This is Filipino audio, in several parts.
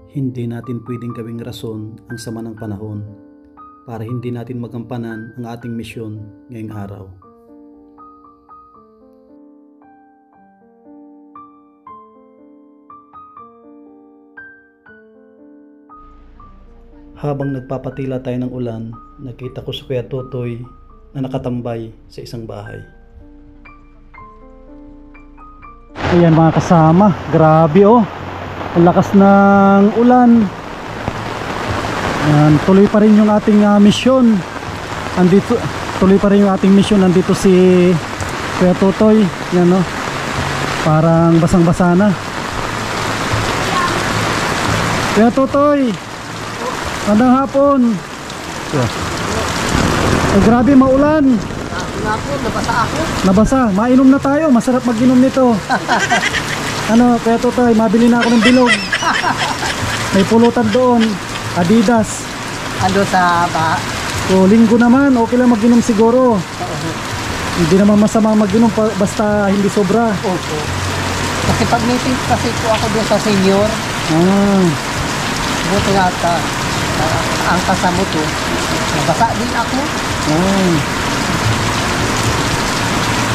Hindi natin pwedeng gawing rason ang sama ng panahon para hindi natin magampanan ang ating misyon ngayong araw. Habang nagpapatila tayo ng ulan, nakita ko si Kuya Totoy na nakatambay sa isang bahay. Ayan mga kasama, grabe oh. Ang lakas ng ulan. Ayan, tuloy pa rin yung ating misyon. Tuloy pa rin yung ating misyon. Nandito si Kuya Totoy. Yan oh. Parang basang-basa na. Kuya Totoy, magandang hapon. Oh, grabe maulan. Nabasa ako. Nabasa, mainom na tayo. Masarap mag-inom nito. Ano, Kuya Totoy, mabili na ako ng bilog. May pulutan doon, Adidas. Ando sa ba? O, linggo naman, okay lang mag-inom siguro. Hindi naman masama mag-inom basta hindi sobra. Opo. Kasi pag meeting kasi po ako doon sa senior, buti nga ang kasama to, nabasa din ako.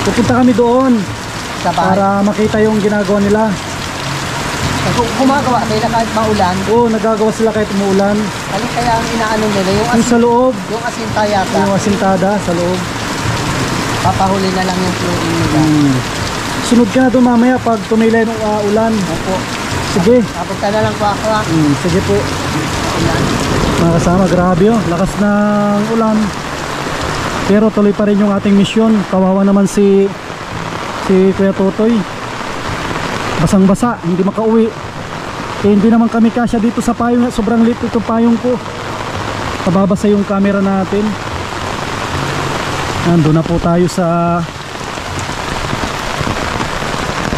Pupunta kami doon Sa bahay. para makita yung ginagawa nila. Gumagawa nila kahit maulan. Oo, nagagawa sila kahit umuulan. Kaya ang inaano nila, Yung sa loob, yung asinta yata, yung asintada sa loob. papahuli na lang yung flooring nila. Sunod ka na doon mamaya pag tumilay ng ulan. Opo. Sige. Papunta na lang po ako. Sige po. Ulan. Mga kasama, grabe oh, lakas ng ulan. Pero tuloy pa rin yung ating misyon. Kawawa naman si Kuya Totoy. Basang-basa, hindi makauwi. Hindi naman kami kasya dito sa payong. Sobrang lit itong payong ko. Nababasa yung camera natin. Nandun na po tayo sa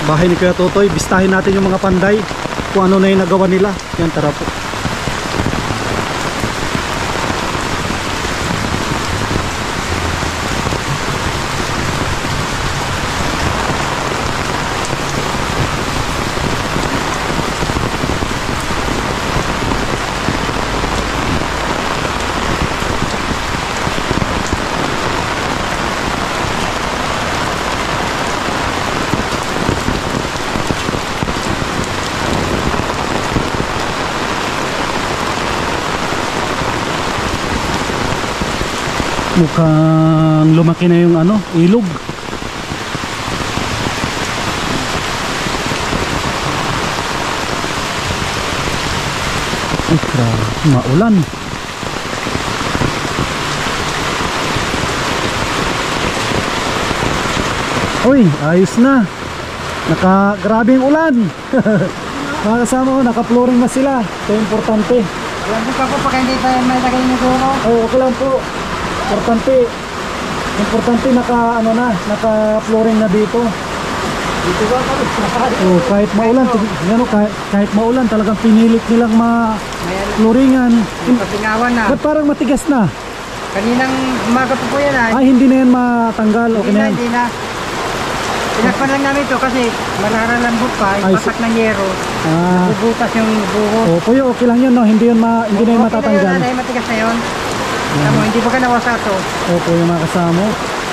bahay ni Kuya Totoy. Bistahin natin yung mga panday, kung ano na yung nagawa nila. Yan, tara po. Mukhang lumaki na yung ilog. Maulan. Uy, ayos na. Grabe yung ulan. Mga kasama ko, naka-flooring na sila. Ito importante. Alam mo pa po, pag hindi tayo may lagay ng guro. Oh, okay lang po. Importante naka-flooring na dito. Dito ba kami? Oh, kahit maulan, kahit maulan talagang pinilit nilang ma-flooringan. Patingawan na. Ba't parang matigas na? Kaninang umaga po yan Ay, hindi na yan matanggal. Okay na yan. Hindi na. Pinagpan lang namin ito kasi malaralambot pa, ipasak ng yero. Bubutas yung buhos. Oh, kuya, okay lang yun, no? Hindi na yan matatanggal. Hindi matigas na yun. Hindi pa ka nawasa ito. Opo, yung mga kasama.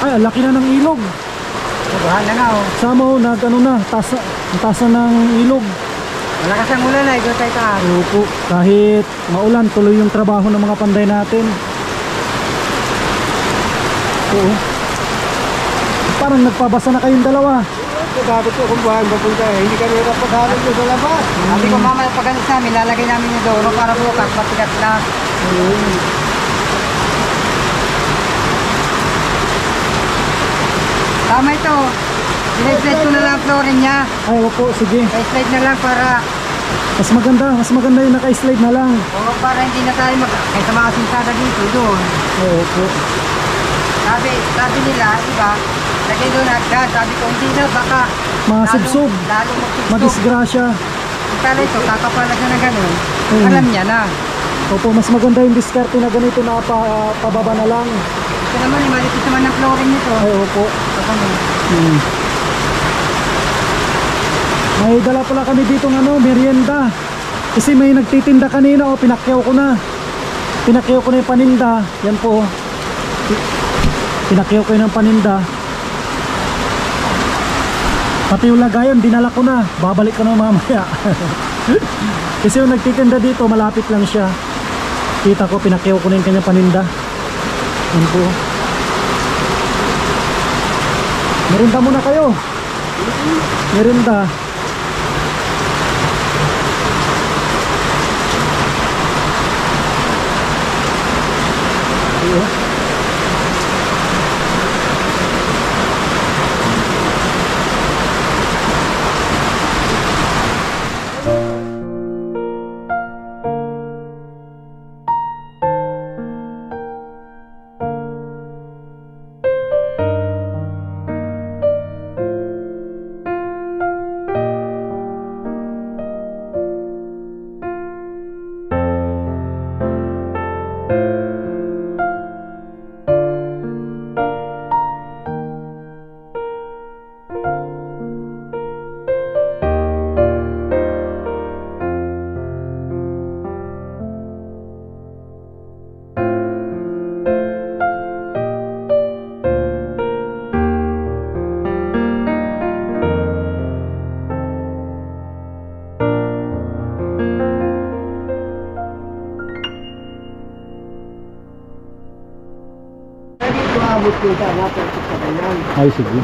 Ay, ang laki na ng ilog. Bubuhan na nga oh. Sama ho, taas na ng ilog. Malakas ang ulan na, ito tayo taas. Opo, kahit maulan, tuloy yung trabaho ng mga panday natin. Oo. Parang nagpabasa na kayong dalawa. Dapat po kung buhay mapunta eh. Hindi kami napaghalan nyo sa labas. Sabi ko mama, pag ganis namin, lalagay namin yung doon para bukas, matigas na. Tama ito. Sinay-slide ko na lang ang flooring niya. Ay, opo, sige. Slide na lang para... Mas maganda yung naka-slide na lang. Oo, para hindi na tayo kahit sa mga sintada dito, doon. Oo, opo. Sabi nila, iba, lagay doon agad. Sabi ko, hindi na, baka... Masubsob. Lalo magsubsob. Madisgrasya. Yung pala ito, kakapalag na gano'n. Alam niya na. Opo, mas maganda yung diskarte na ganito na pababa na lang. Ito naman, malipit naman ang flooring nito. Ay, opo. May dala pala kami dito merienda. Kasi may nagtitinda kanina, oh, pinakyaw ko na. Pinakyaw ko na yung paninda. Yan po, oh. Pinakyaw ko yung paninda. Pati yung lagayan, dinala ko na. Babalik ko na mamaya. Kasi yung nagtitinda dito, malapit lang siya. Kita ko, pinakyaw ko na yung kanyang paninda. Yan po. Merinda muna kayo. Merinda. Ay, sige.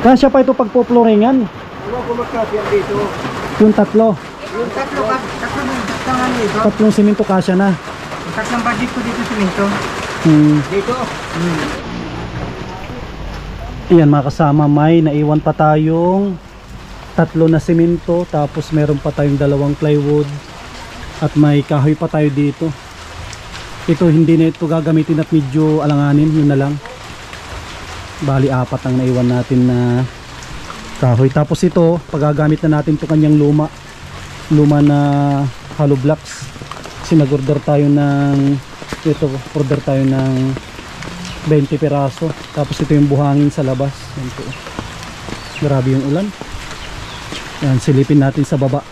Kasya pa ito pagpuploringan? Ano kung magkasya dito? Yung tatlo. Yung tatlong dito. Tatlong simento kasya na. Yung tatlong budget ko dito simento. Dito. Iyan mga kasama, may naiwan pa tayong tatlo na simento. Tapos meron pa tayong dalawang plywood. At may kahoy pa tayo dito. Ito hindi na ito gagamitin at medyo alanganin. Yun na lang. Bali 4 ang naiwan natin na kahoy. Tapos ito pagagamit na natin ito kanyang luma na hollow blocks. Kasi nag-order tayo ng ito, order tayo ng 20 piraso. Tapos ito yung buhangin sa labas. Yan po. Grabe yung ulan. Yan, silipin natin sa baba.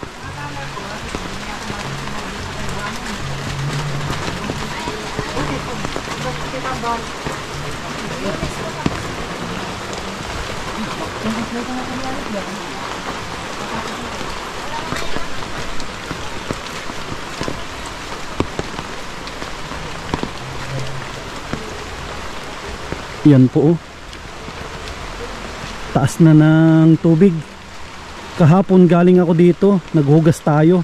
Yan po, oh. Taas na ng tubig. Kahapon galing ako dito, naghugas tayo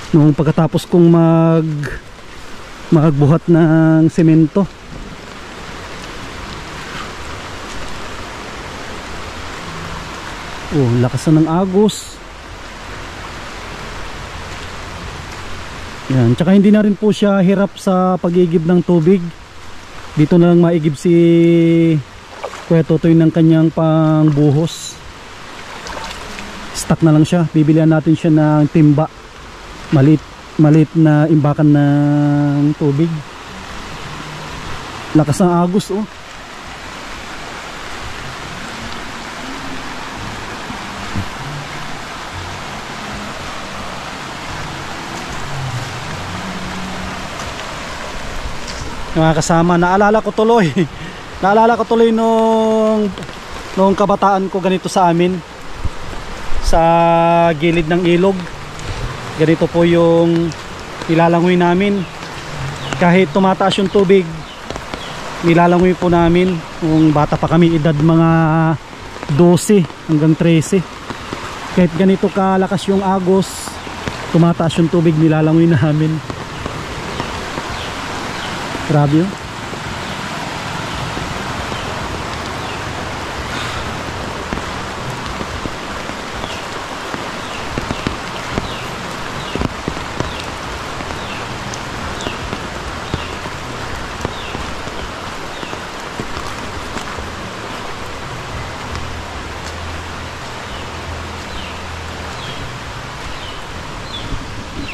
nung pagkatapos kong magbuhat ng semento. Oh, lakas na ng agos. Yan, tsaka hindi na rin po siya hirap sa pag-igib ng tubig. Dito na lang maigib si Kuya Totoy ng kanyang pangbuhos. Stock na lang siya. Bibilihan natin siya ng timba. Malit na imbakan ng tubig. Lakas ng agos, oh. Mga kasama, naalala ko tuloy nung kabataan ko ganito sa amin sa gilid ng ilog. Ganito po yung nilalangoy namin. Kahit tumataas yung tubig, nilalangoy po namin. Kung bata pa kami, edad mga 12 hanggang 13. Kahit ganito kalakas yung agos, tumataas yung tubig, nilalangoy namin. Grabe yun.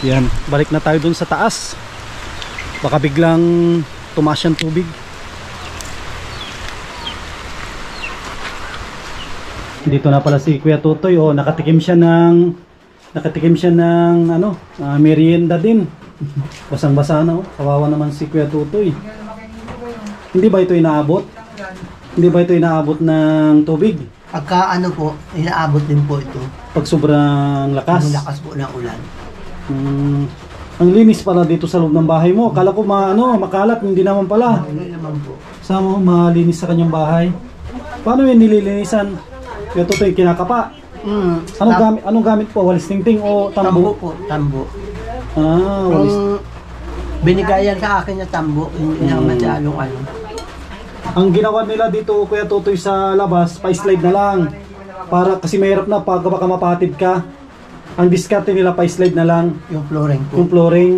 Yan, balik na tayo dun sa taas. Baka biglang tumaas yung tubig. Dito na pala si Kuya Totoy, oh, nakatikim siya ng Nakatikim siya ng ano, merienda din. Basang-basa na oh. Kawawa naman si Kuya Tutoy. Hindi ba ito inaabot? Hindi ba ito inaabot ng tubig? Pagka ano po, inaabot din po ito. Pag sobrang lakas. Ang lakas po ng ulan. Ang linis pala dito sa loob ng bahay mo. Akala ko makalat, hindi naman pala. Hindi naman po. Sama mo, malinis sa kanyang bahay. Paano yun nililinisan? Kuya Tutoy, kinakapa. Anong gamit po? Walis tingting o Tambo tambo? po, tambo. Walis. Binigayan sa akin na tambo, hindi na masyadong ano. Ang ginawa nila dito, Kuya Tutoy, sa labas, pa-slide na lang. Para kasi mahirap na pag baka mapatid ka. Ang diskarte nila, pa-slide na lang. Yung flooring po. Yung flooring,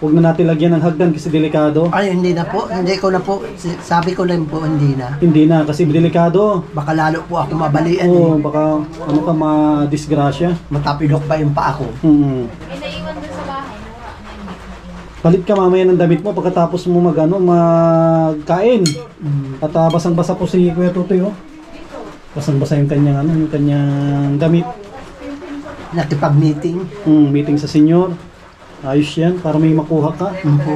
huwag na natin lagyan ng hagdan kasi delikado. Ay, hindi na po. Hindi ko na po. Sabi ko lang po, hindi na. Hindi na kasi delikado. Baka lalo po ako mabalian Oo, baka ano ka ma-disgrasya. Matapilok pa yung paa ko. Pinaiwan doon sa bahay. Palit ka mamaya ng damit mo pagkatapos mo magkain. At basang-basa po si Kuya Tutoy, oh. Basang-basa yung kanyang yung kanyang damit. Nakipag-meeting. Meeting sa senyor. Ayos yan para may makuha ka. Po.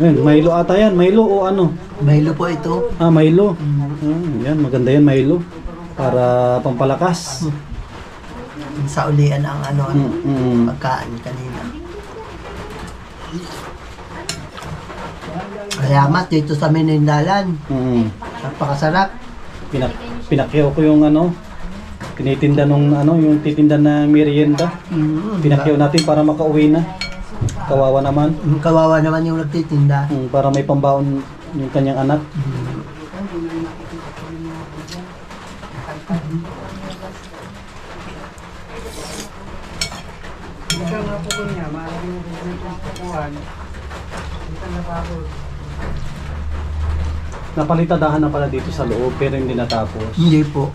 Ayan, Milo ata yan. Milo o ano? Milo po ito. Milo. Yan, maganda yan Milo. Para pampalakas. Sa ulian ang pagkaan kanina. Salamat dito sa Menindalan. Napakasarap. Pinakyaw ko yung tinitinda yung titinda na merienda. Pinakyaw natin para makauwi na. Kawawa naman. Kawawa naman yung nagtitinda. Para may pambaon yung kanyang anak. Napalitadahan na pala dito sa loob pero hindi natapos. Hindi po.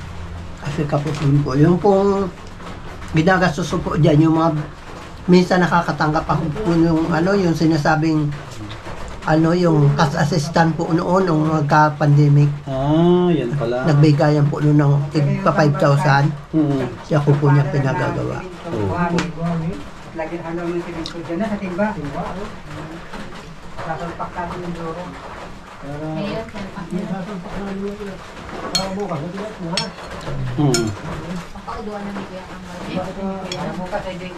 Kasi kapupin po. Yung pong ginagastos ko po dyan, yung mga minsan nakakatanggap ako po yung sinasabing yung cash assistant po noon nung magka-pandemic. Yan pala. Nagbigayan po noon ng tigpa 5,000. Siya ko po niya pinagagawa. Lagyan halaw ng simento dyan na sa timba. Sasalpak natin yung duro. Ngayon, papauduan na ni Kuya Kamal. Bukas ay din.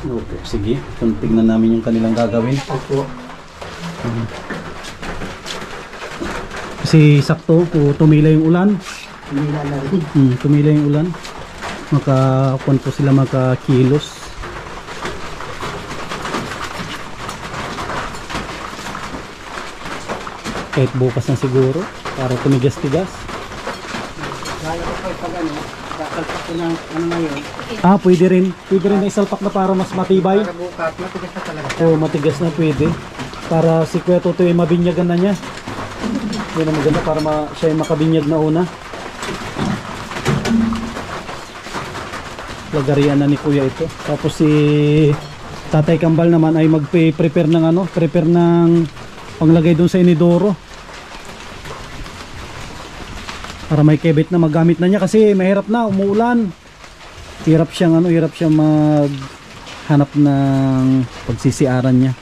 Okay, sige. Tignan namin yung kanilang gagawin. Opo. Kasi sakto, tumila yung ulan. Hindi na rin. Tumila yung ulan. Makakuan po sila makakilos. Kahit bukas na siguro para tumigas-tigas. Lalo ko po pag sasalpak ko ng ngayon. Pwede rin na isalpak na para mas matibay. Para bukas, matigas na talaga. Matigas na pwede. Para si Kuya Tutoy mabinyagan na niya. Yan ang maganda para siya ay makabinyag na una. Lagarian na ni Kuya ito. Tapos si Tatay Kambal naman ay prepare ng panglagay doon sa inidoro. Para may kebit na magamit na niya kasi mahirap na umuulan. Hirap siyang maghanap ng pagsisiaran niya.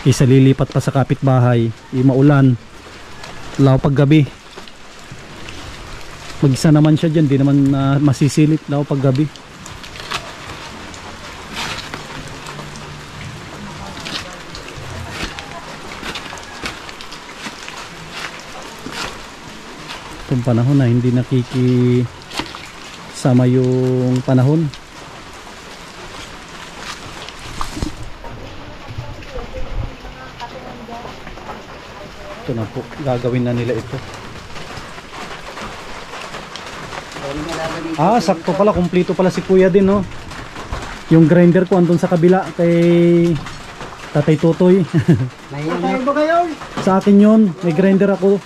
Isa lilipat pa sa kapitbahay, maulan. Lao pag gabi. Mag-isa naman siya diyan, di naman masisilip lao pag gabi. Itong panahon na hindi nakikisama yung panahon. Ito na po, gagawin na nila ito. Sakto pala, kumpleto pala si Kuya din, no? Yung grinder ko andun sa kabila kay Tatay Tutoy. Tayo ba kayo? Sa akin yun, may grinder ako.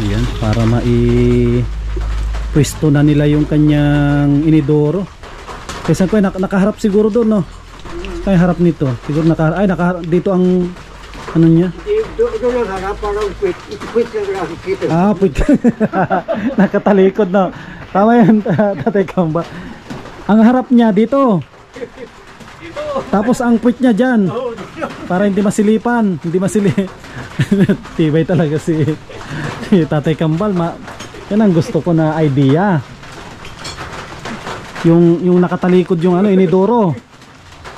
Yan, para pwesto na nila yung kanyang inidoro. Kasi ko nakaharap siguro doon, no? Kaya harap nito. Siguro nakaharap dito ang ano niya. Ito lang harap, parang quit lang nakikita. Ah, pwede. Nakatalikod, no? Tama yan, Tatay Kambal. Ang harap niya dito. Tapos ang puwit niya dyan. Para hindi masilipan. Hindi Tibay talaga si Tatay Kambal. Yan ang gusto ko na idea. Yung nakatalikod yung inidoro.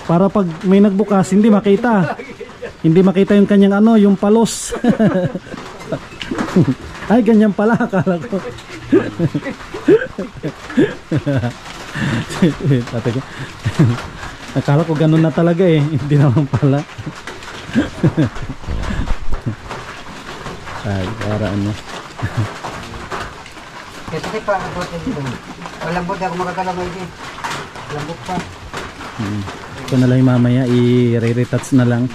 Para pag may nagbukas, hindi makita. Hindi makita yung kanyang yung palos. Ay, ganyan pala, akala ko. Akala ko ganun na talaga eh. Hindi naman pala. Ay, para ano. Kasi pa, malambot ako makakalaman din. Malambot pa. Ito na lang yung mamaya, i-re-retouch na lang.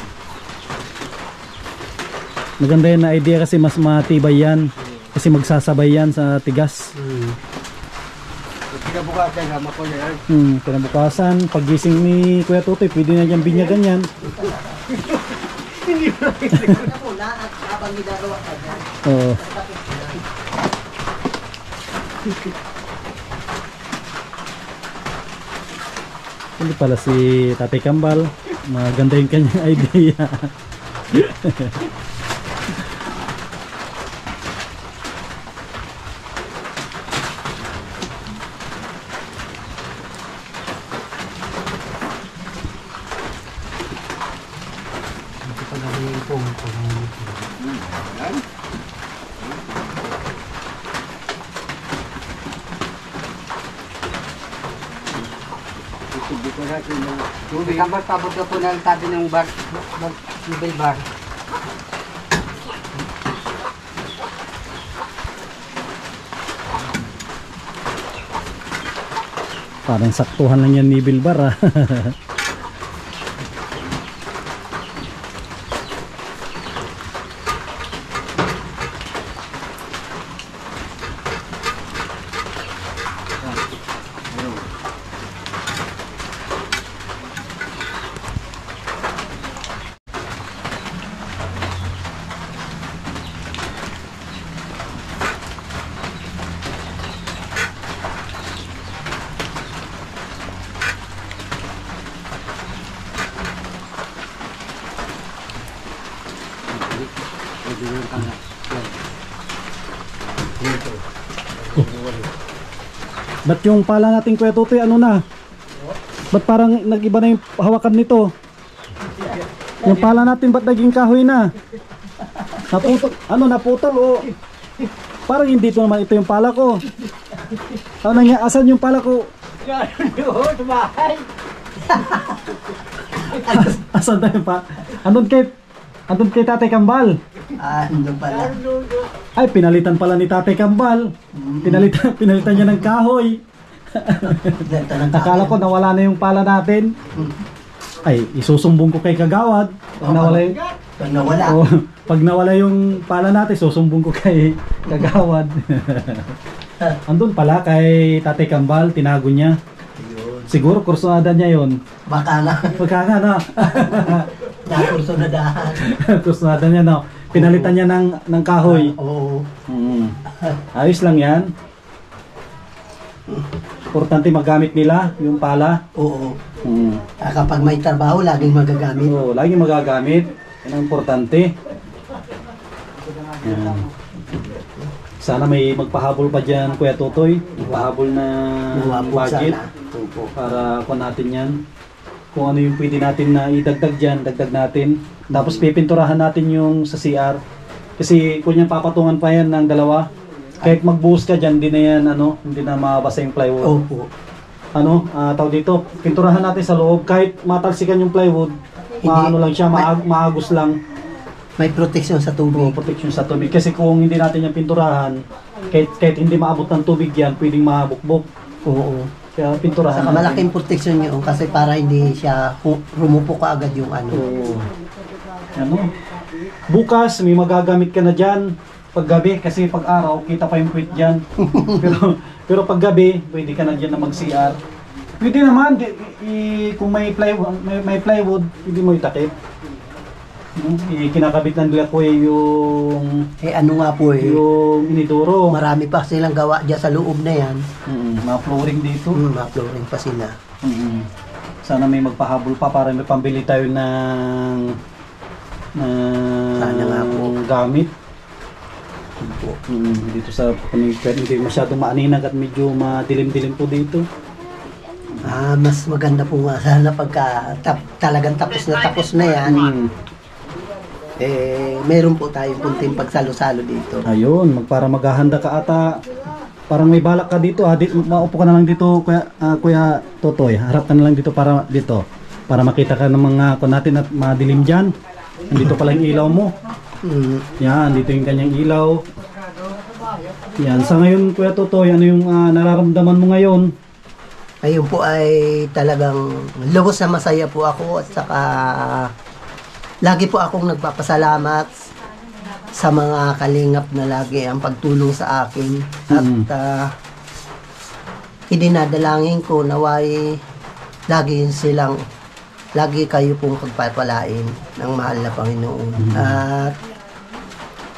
Maganda yan na idea kasi mas matibay yan. Kasi magsasabay yan sa tigas. Kinabukasan, hama ko na yan. Kinabukasan, paggising ni Kuya Totoy, pwede na dyan binyagan yan. Hindi na muna at habang ginagawa ka dyan. Oo. Hindi pala si Tatay Kambal. Maganda yung kanyang idea. Kapag pabot na po ng tabi ng bar, level bar. Parang saktuhan lang yan ni Bilbar. Ba't yung pala natin Kuya Totoy ano na? Ba't parang nag-iba na yung hawakan nito? Yung pala natin ba't naging kahoy na? Naputol, naputol o? Parang hindi ito naman ito yung pala ko. Ano nga, asan yung pala ko? Asan tayo pa? Andun kay Tatay Kambal. Ano pala? Ay, pinalitan pala ni Tatay Kambal. Pinalitan niya ng kahoy. Akala ko nawala na yung pala natin. Ay, isusumbong ko kay Kagawad. Pag nawala yung pala natin, susumbong ko kay Kagawad. Andun pala kay Tatay Kambal, tinago niya. Siguro kursunada niya yon. Baka na. Baka nga na. Nakursunadahan. Kursunada niya no. Pinalitan niya ng kahoy. Oo. Ayos lang yan. Importante magamit nila yung pala. Oo. Kapag may trabaho, laging magagamit. Oo, laging magagamit. Yan ang importante. Yan. Sana may magpahabol pa dyan, Kuya Totoy. Magpahabol na budget. Para kuha natin yan. Kung ano yung pwede natin na idagdag dyan, dagdag natin. Tapos pipinturahan natin yung sa CR. Kasi kung yan papatungan pa yan ng dalawa, kahit magbuhos ka dyan, hindi na yan, hindi na mabasa yung plywood. Opo. Tawag dito, pinturahan natin sa loob. Kahit matalsikan yung plywood, lang siya, maagos lang. May protection sa tubig. Protection sa tubig. Kasi kung hindi natin yung pinturahan, kahit hindi maabot ng tubig yan, pwedeng mabukbok. Oo. Kaya pinturahan Saka malaking protection yun kasi para hindi siya rumupo ka agad yung Bukas may magagamit ka na dyan paggabi kasi pag araw kita pa yung puwit diyan. pero pag gabi, pwede ka na diyan na mag-CR. Pwede naman kung may plywood, hindi mo itakip. Kinakabit lang nila ko yung ano nga po yung inidoro. marami pa silang gawa dyan sa loob na yan. Mga flooring dito. Mga flooring pa sila. Sana may magpahabol pa para may pambili tayo ng Sana nga po. gamit. Po. Dito sa Punikwet, hindi masyadong maaninag at medyo madilim-dilim po dito. Mas maganda po nga sana pagka talagang tapos na yan. Meron po tayong kunting pagsalo-salo dito. Ayun, para maghahanda ka ata. Parang may balak ka dito. Maupo ka na lang dito, Kuya Totoy. Harap ka na lang dito para makita ka ng mga natin at madilim dyan. Nandito pala yung ilaw mo. Yan, dito yung kanyang ilaw. Yan, sa ngayon Kuya Totoy, ano yung nararamdaman mo ngayon? Ayun po ay talagang lubos na masaya po ako at saka lagi po akong nagpapasalamat sa mga kalingap na lagi ang pagtulong sa akin at idinadalangin ko naway lagi kayo pong pagpapalain ng mahal na Panginoon at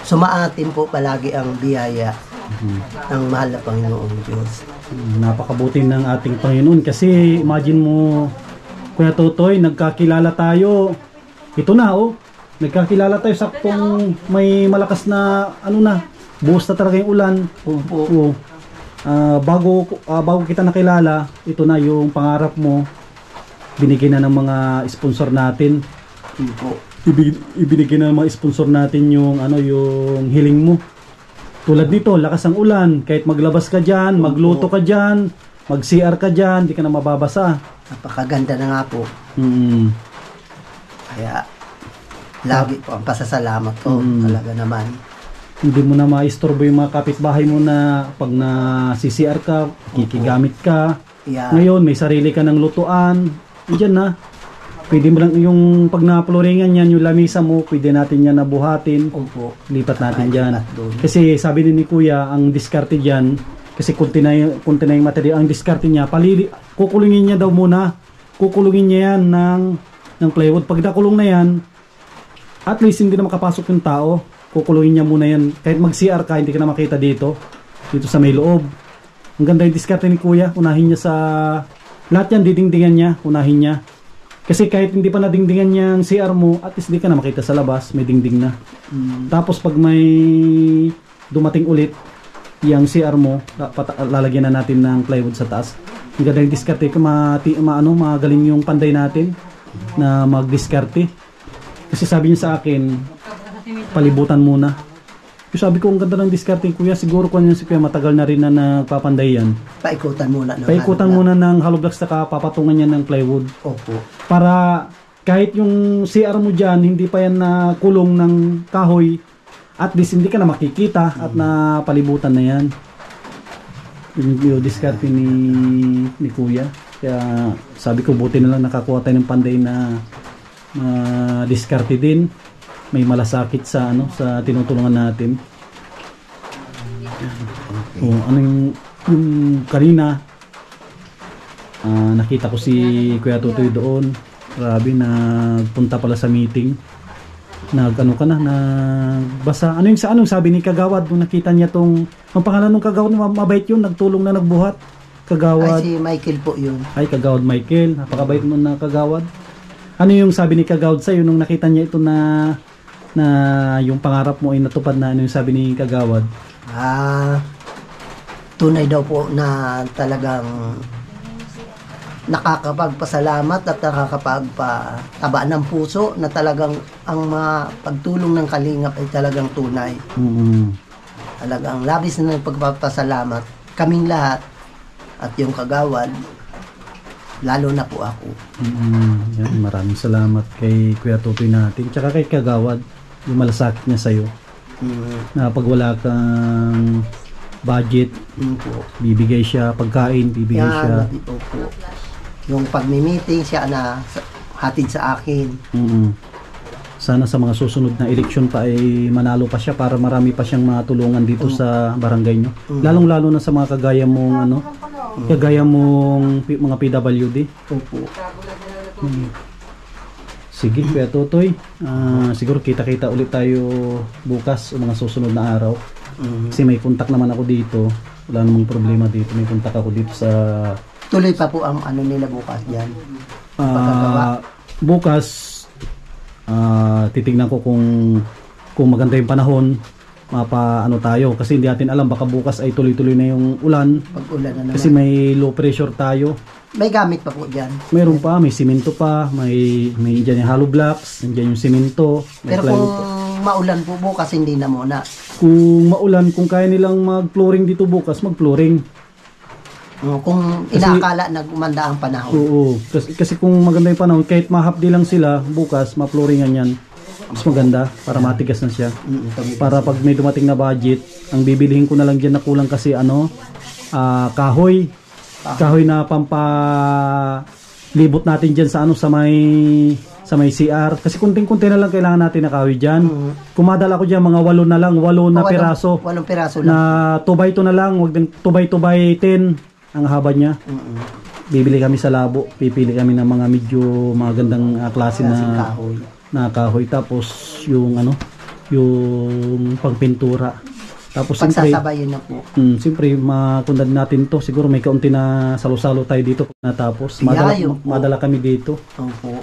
sumaatin po palagi ang biyaya ng mahal na Panginoon Diyos. Napakabuti ng ating Panginoon kasi imagine mo Kuya Totoy, nagkakilala tayo. Ito na nagkakilala tayo saktong may malakas na buhos na talaga yung ulan. Bago kita nakilala, ito na yung pangarap mo. Binigyan na ng mga sponsor natin. Ibinigyan na ng mga sponsor natin yung yung hiling mo. Tulad nito, lakas ang ulan, kahit maglabas ka diyan, magluto ka diyan, mag-CR ka diyan, di ka na mababasa. Napakaganda na nga po. Kaya lagi po ang pasasalamat ko talaga naman. Hindi mo na maistorbo yung mga kapitbahay mo na pag na-CCR ka, kikigamit ka. Ngayon, may sarili ka ng lutuan. Diyan na. Pwede mo lang yung pag na-flooringan yan, yung lamisa mo, pwede natin yan nabuhatin. Lipat natin dyan. Kasi sabi ni Kuya, ang diskarte dyan, kasi kunti na yung material, ang diskarte niya, kukulungin niya daw muna. Kukulungin niya yan ng plywood. Pag nakulong na yan, at least hindi na makapasok yung tao. Kukulungin niya muna yan. Kahit mag-CR ka, hindi ka na makita dito sa may loob. Ang ganda yung diskarte ni Kuya. Unahin niya sa lahat yan, didingdingan niya. Unahin niya. Kasi kahit hindi pa nadingdingan niya ang CR mo, at least di ka na makita sa labas. May dingding na. Tapos pag may dumating ulit yung CR mo, lalagyan na natin ng plywood sa taas. Ang ganda yung diskarte. Magaling yung panday natin na mag-diskarte. Kasi sabi niya sa akin, palibutan muna. Yung sabi ko, ang ganda ng diskarte, Kuya. Siguro kung yan si Kuya, matagal na rin na nagpapanday yan. Paikutan muna. Paikutan muna ng hollow blocks, saka papatungan yan ng plywood. Opo. Para kahit yung CR mo dyan, hindi pa yan na kulong ng kahoy, at least hindi ka na makikita at na palibutan na yan. Yung diskarte ni Kuya. Kaya sabi ko, buti na lang nakakuha tayo ng panday na diskarte din. May malasakit sa sa tinutulungan natin. Yung kanina nakita ko si Kuya Tutoy doon. Grabe, nagpunta pala sa meeting. Nagbasa. Anong sabi ni Kagawad nung nakita niya ang pangalan ng Kagawad, mabait yun, nagtulong na nagbuhat. Kagawad. Ay, si Michael po yun. Ay, Kagawad Michael. Napakabait mo na Kagawad. Ano yung sabi ni Kagawad sa'yo nung nakita niya ito na yung pangarap mo ay natupad na? Ano yung sabi ni Kagawad? Tunay daw po na talagang nakakapagpasalamat at nakakapagpataba ng puso na talagang ang mga pagtulong ng kalingap ay talagang tunay. Talagang labis na pagpapasalamat kaming lahat at yung Kagawad, lalo na po ako. Yan, maraming salamat kay Kuya Tutoy natin, tsaka kay Kagawad, yung malasakit niya sa'yo. Na pag wala kang budget, bibigay siya pagkain, bibigay siya. Opo. Yung pag-meeting siya na hatid sa akin. sana sa mga susunod na eleksyon pa ay manalo pa siya para marami pa siyang matulungan dito sa barangay nyo. Lalong-lalo na sa mga kagaya mong kagaya mong mga PWD. Opo. Sige, Kuya Totoy. Siguro kita-kita ulit tayo bukas o mga susunod na araw. Kasi may kontak naman ako dito. Wala namang problema dito. May kontak ako dito sa... Tuloy pa po ang ano nila bukas yan. Bukas, titignan ko kung maganda yung panahon. Mapa-ano tayo. Kasi hindi natin alam. Baka bukas ay tuloy-tuloy na yung ulan. Pag-ulan na naman. Kasi may low pressure tayo. May gamit pa po dyan. Meron pa, may simento pa. May dyan yung hollow blocks. Nandiyan yung simento. May Pero plywood kung pa. maulan po bukas, hindi na muna. Kung maulan, kung kaya nilang mag-flooring dito bukas, mag-flooring. Kung inaakala na gumanda ang panahon. Oo. Kasi kung maganda yung panahon, kahit mahapdi lang sila, bukas, ma-flooringan yan. Mas maganda, para matigas na siya. Para pag may dumating na budget, ang bibilihin ko na lang dyan na kulang kasi kahoy. Kahoy na pampalibot natin dyan sa sa may CR. Kasi kunting-kunti na lang kailangan natin na kahoy dyan. Kumadala ko dyan mga 8 na lang, 8 na piraso. 8 piraso Na lang. 2x2 na lang, wag din 2x10 ang haba niya. Bibili kami sa Labo, pipili kami ng mga medyo magandang klase na kahoy. Tapos yung yung pangpintura. Tapos Pagsasabayin na po. siyempre makundad natin to. Siguro may kaunti na salo-salo tayo dito pag natapos. Madala kami dito. Opo.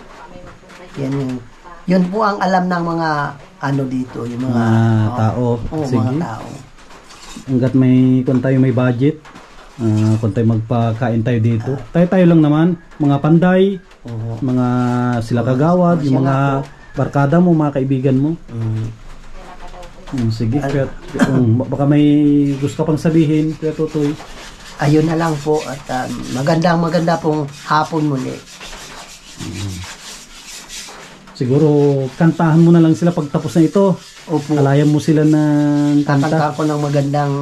Yun po ang alam ng mga dito, yung mga tao. Sige. Mga tao. Hanggat may budget, kung tayo magpakain tayo dito. Tayo lang naman, mga panday, mga sila kagawad, yung mga barkada mo, mga kaibigan mo. Sige, baka may gusto ka pang sabihin, Kuya Totoy. Ayun na lang po at maganda pong hapon muli. Siguro kantahan mo na lang sila pagtapos na ito. Opo. Alayan mo sila ng Kakanta kanta. ko ng magandang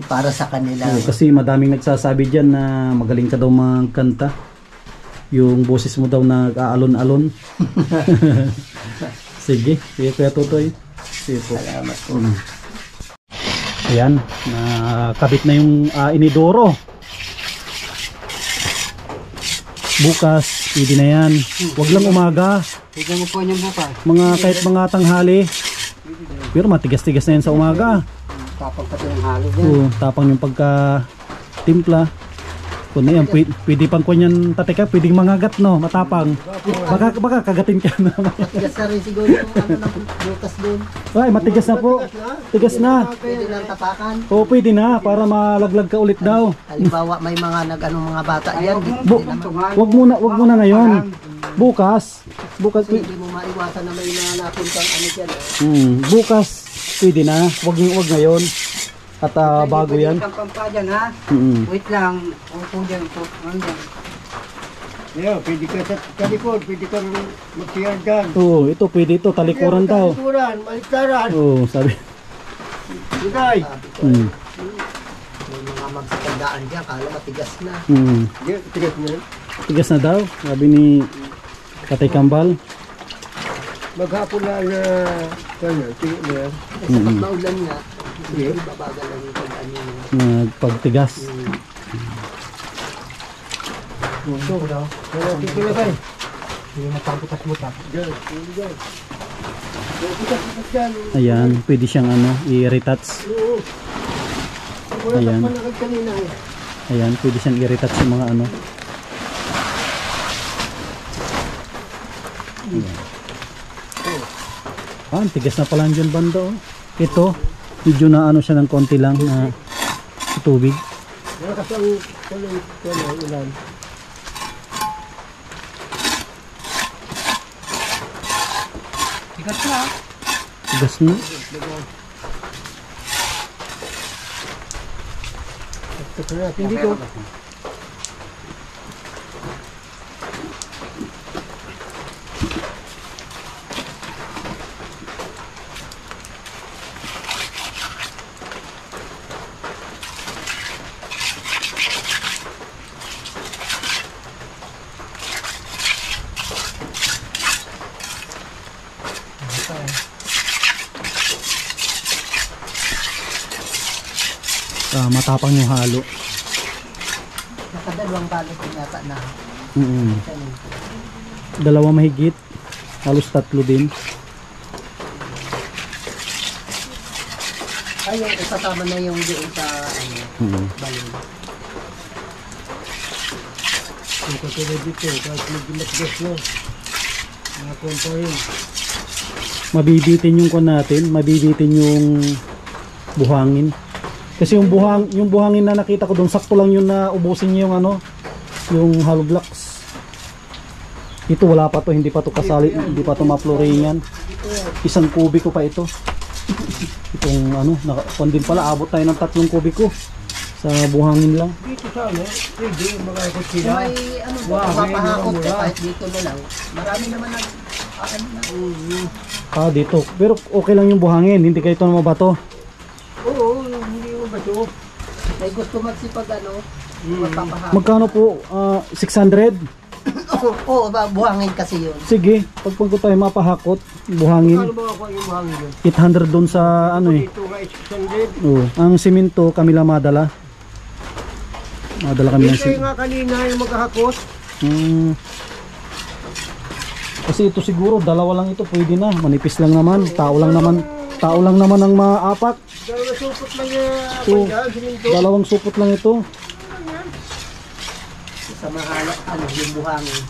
para sa kanila. Kasi madaming nagsasabi dyan na magaling ka daw magkanta. Yung boses mo daw nag-aalon-alon. Sige, Kuya Totoy. Sige po. Salamat po. Ayan, nakabit na yung inidoro. Bukas, pwede na yan. Huwag lang umaga. Tignan mo po niyo bukas. Kahit mga tanghali. Pero matigas-tigas na yan sa umaga. Tapos pati yung halo dyan. Oo, tapang yung pagka-timpla. Kung na yan, pwede pang kunyan tatika, pwedeng mangagat, no? Matapang. Baka kagatin ka na. Matigas na rin siguro yung ng bukas doon. Ay, matigas na po. Tigas na. Pwede lang tapakan. Oo, pwede na. Para malaglag ka ulit daw. Halimbawa may mga mga bata yan. Wag muna ngayon. Bukas. Hindi mo maiwasan na may mga napuntang dyan. Bukas. Pwede na. Wag ngayon. At bago yan. Pwede dyan ha. Wait lang. Upo dyan. Pwede ka sa likod, pwede ka mag-share dyan. Oo, ito pwede ito. Talikuran daw. Talikuran, maliktaran. Oo, sabi. Ikay. May mga magsatandaan dyan, kala matigas na. Tigas na yun. Tigas na daw. Sabi ni Tatay Kambal. Maghapon na tingin na yan. Kasi pag maulan nga, babagal lang yung Pagtigas. Ito na kayo. Hindi matangbutas-butas. Dyan. Dyan. Ayan, pwede siyang i-retouch. Ayan. Ayan, pwede siyang i-retouch yung mga Ayan. Ang tigas na pala dyan banda. Ito, medyo na siya ng konti lang na tubig. Kasi ang ulan. Tigas na. Tigas na. Hindi ko. matapang yung halo. Nakadalawang balot yung yata na. Dalawa mahigit, halos 3 din. Ay, yung kasama na yung doon sa balon. Yung katulad dito, kahit nagdilat-gas na. Nakakonta yun. Mabibitin yung kon natin, mabibitin yung buhangin. Kasi yung buhangin na nakita ko doon, sakto lang yun na ubusin niya yung ano, yung hollow blocks. Ito wala pa to, hindi pa to kasali, hindi pa to maploringan. 1 kubiko pa ito. Itong ano, nakapon din pala, abot tayo ng 3 kubiko sa buhangin lang. Dito sa ano, pwede makakot sila. May ano ba, mapahakot ka kahit dito na lang. Marami naman Dito. Pero okay lang yung buhangin, hindi kayo ito na mabato. Oo, hindi mo ba ito? May gusto magsipag ano, magpapahakot. Magkano po? 600? Oo, buhangin kasi yun. Sige, pagpunta tayo mapahakot, buhangin. Ano ba ako yung buhangin yun? 800 doon sa ano eh. Dito nga 600. Oo. Ang simento kami lang madala. Madala kami ng Ito simento. nga kanina yung maghahakot. Kasi ito siguro dalawa lang ito, pwede na. Manipis lang naman. Tao lang naman ang maapak. Dalawa supot lang yung So, siminto. 2 supot lang ito. Sa mahala, ano, yung buhangin.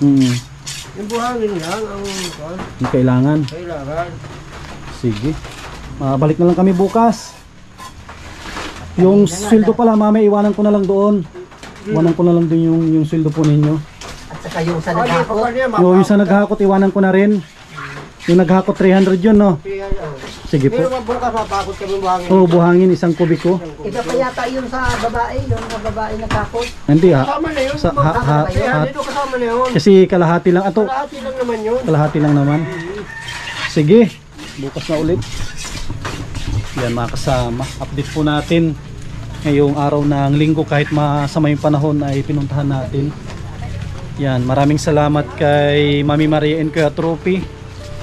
Yung buhangin lang ang Hindi kailangan. kailangan. Sige. Balik na lang kami bukas. Yung sweldo pala, mamaya iwanan ko na lang doon. Iwanan ko na lang doon yung sweldo po ninyo. At saka yung sa naghakot. Yung sa naghakot, iwanan ko na rin. Yung naghakot 300 yun, no? Sige po. Pero bukas mapakot kami buhangin. Oo, buhangin 1 kubiko. Iba pa yata yung sa babae, yung mga babae naghakot. Hindi ha. Kasama na yun. Sa, Dito kasama na yun. kasi kalahati lang. Ato, Kalahati lang naman yun. kalahati lang naman. Sige, bukas na ulit. Yan mga kasama. Update po natin ngayong araw ng linggo, kahit masama yung panahon ay pinuntahan natin. Yan, maraming salamat kay Mami Maria and Kuya Trophy,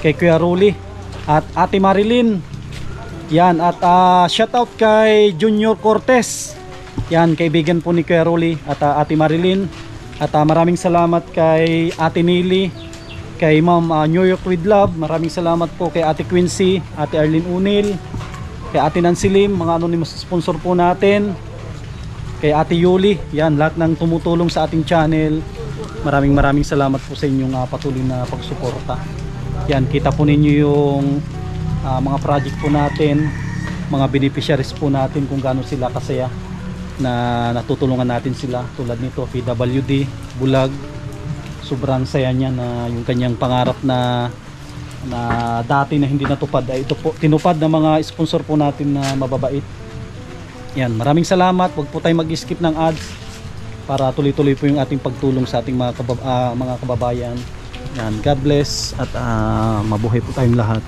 kay Kuya Rolly at Ate Marilyn. Yan, at shout out kay Junior Cortez. Yan, kaibigan po ni Kuya Rolly at Ate Marilyn. At maraming salamat kay Ate Nili, kay Ma'am New York with Love. Maraming salamat po kay Ate Quincy, Ate Arlene Unil, kay Ate Nancy Lim, mga anonymous sponsor po natin, kay Ate Yuli. Yan, lahat ng tumutulong sa ating channel. Maraming salamat po sa inyong patuloy na pagsuporta. Yan, kita po ninyo yung mga project po natin, mga beneficiaries po natin, kung gaano sila kasaya na natutulungan natin sila. Tulad nito, PWD, Bulag. Sobrang saya niya na yung kanyang pangarap na dati na hindi natupad ay ito po tinupad ng mga sponsor po natin na mababait. Yan, maraming salamat. Huwag po tayong mag-skip ng ads para tuloy-tuloy po yung ating pagtulong sa ating mga kababayan. Yan, God bless at mabuhay po tayong lahat.